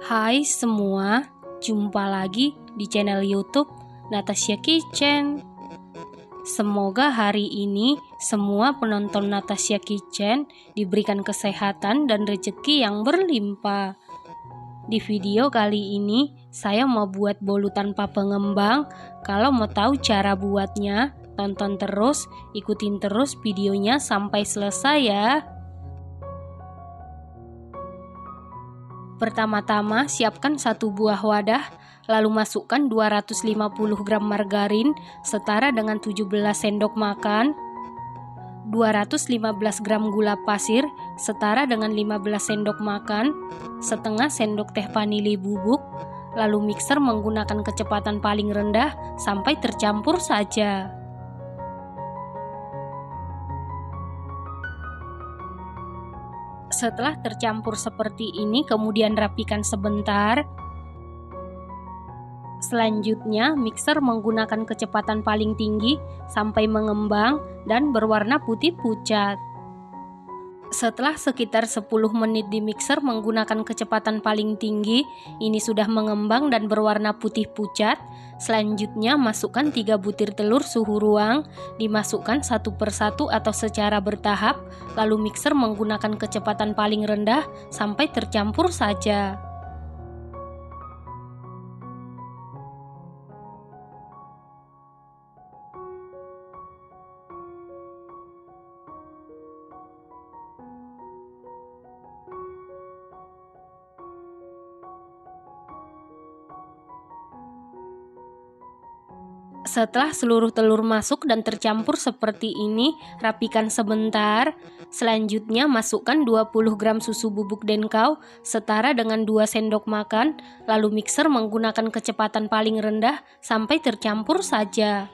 Hai semua, jumpa lagi di channel YouTube Natasha Kitchen. Semoga hari ini semua penonton Natasha Kitchen diberikan kesehatan dan rezeki yang berlimpah. Di video kali ini saya mau buat bolu tanpa pengembang. Kalau mau tahu cara buatnya, tonton terus, ikutin terus videonya sampai selesai ya. Pertama-tama siapkan satu buah wadah, lalu masukkan 250 gram margarin setara dengan 17 sendok makan, 215 gram gula pasir setara dengan 15 sendok makan, setengah sendok teh vanili bubuk, lalu mixer menggunakan kecepatan paling rendah sampai tercampur saja. Setelah tercampur seperti ini, kemudian rapikan sebentar. Selanjutnya, mixer menggunakan kecepatan paling tinggi sampai mengembang dan berwarna putih pucat. Setelah sekitar 10 menit di mixer menggunakan kecepatan paling tinggi, ini sudah mengembang dan berwarna putih pucat. Selanjutnya, masukkan 3 butir telur suhu ruang, dimasukkan satu persatu atau secara bertahap, lalu mixer menggunakan kecepatan paling rendah sampai tercampur saja. Setelah seluruh telur masuk dan tercampur seperti ini, rapikan sebentar. Selanjutnya masukkan 20 gram susu bubuk denkau setara dengan 2 sendok makan, lalu mixer menggunakan kecepatan paling rendah sampai tercampur saja.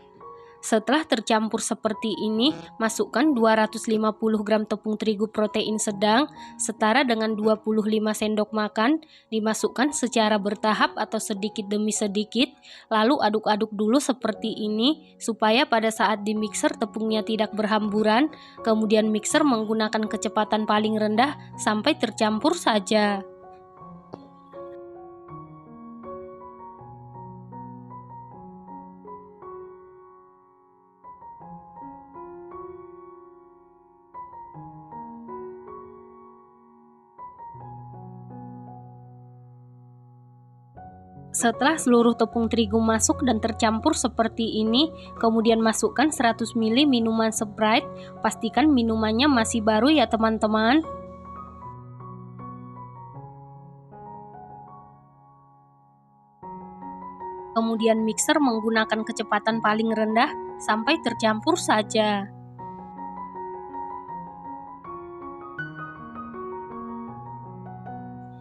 Setelah tercampur seperti ini, masukkan 250 gram tepung terigu protein sedang setara dengan 25 sendok makan, dimasukkan secara bertahap atau sedikit demi sedikit, lalu aduk-aduk dulu seperti ini supaya pada saat di mixer tepungnya tidak berhamburan, kemudian mixer menggunakan kecepatan paling rendah sampai tercampur saja. Setelah seluruh tepung terigu masuk dan tercampur seperti ini, kemudian masukkan 100 ml minuman Sprite. Pastikan minumannya masih baru ya teman-teman. Kemudian mixer menggunakan kecepatan paling rendah sampai tercampur saja.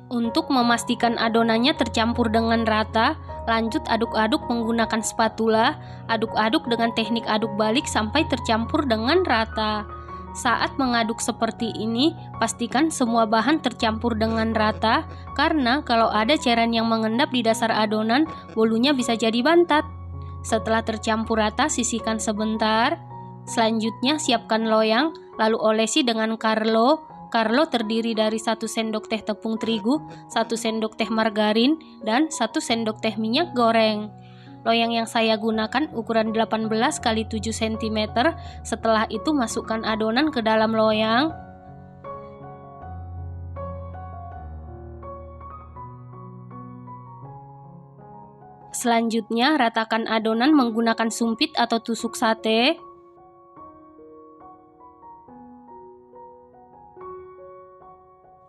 Untuk memastikan adonannya tercampur dengan rata, lanjut aduk-aduk menggunakan spatula. Aduk-aduk dengan teknik aduk balik sampai tercampur dengan rata. Saat mengaduk seperti ini, pastikan semua bahan tercampur dengan rata, karena kalau ada cairan yang mengendap di dasar adonan, bolunya bisa jadi bantat. Setelah tercampur rata, sisihkan sebentar. Selanjutnya siapkan loyang, lalu olesi dengan Carlo. Carlo terdiri dari 1 sendok teh tepung terigu, 1 sendok teh margarin, dan 1 sendok teh minyak goreng. Loyang yang saya gunakan ukuran 18 x 7 cm. Setelah itu masukkan adonan ke dalam loyang. Selanjutnya ratakan adonan menggunakan sumpit atau tusuk sate.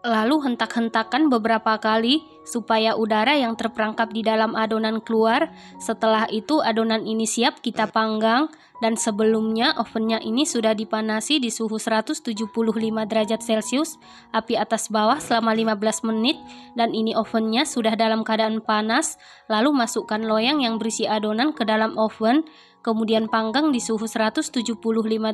Lalu hentak-hentakan beberapa kali supaya udara yang terperangkap di dalam adonan keluar. Setelah itu adonan ini siap kita panggang, dan sebelumnya ovennya ini sudah dipanasi di suhu 175 derajat Celcius, api atas bawah selama 15 menit, dan ini ovennya sudah dalam keadaan panas. Lalu masukkan loyang yang berisi adonan ke dalam oven, kemudian panggang di suhu 175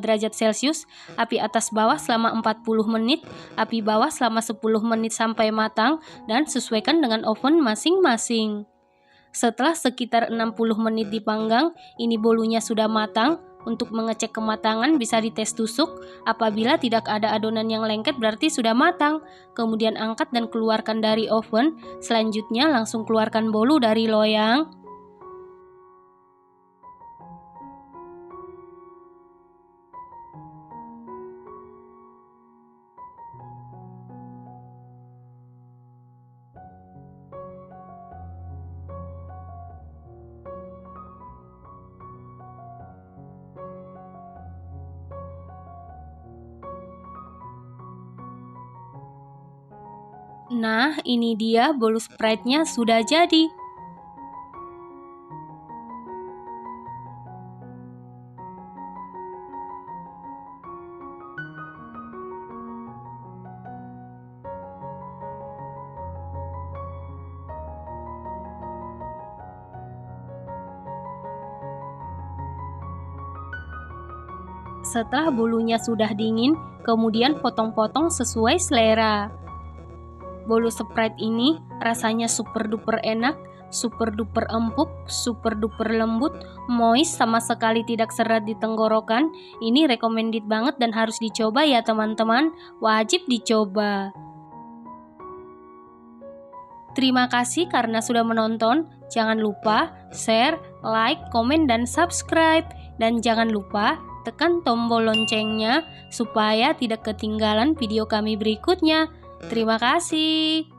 derajat Celcius, api atas bawah selama 40 menit, api bawah selama 10 menit sampai matang, dan sesuaikan dengan oven masing-masing. Setelah sekitar 60 menit dipanggang, ini bolunya sudah matang. Untuk mengecek kematangan bisa dites tusuk. Apabila tidak ada adonan yang lengket berarti sudah matang. Kemudian angkat dan keluarkan dari oven. Selanjutnya langsung keluarkan bolu dari loyang. Nah, ini dia bolu Sprite-nya sudah jadi. Setelah bolunya sudah dingin, kemudian potong-potong sesuai selera. Bolu Sprite ini rasanya super duper enak, super duper empuk, super duper lembut, moist, sama sekali tidak seret di tenggorokan. Ini recommended banget dan harus dicoba ya teman-teman, wajib dicoba. Terima kasih karena sudah menonton. Jangan lupa share, like, komen, dan subscribe. Dan jangan lupa tekan tombol loncengnya supaya tidak ketinggalan video kami berikutnya. Terima kasih.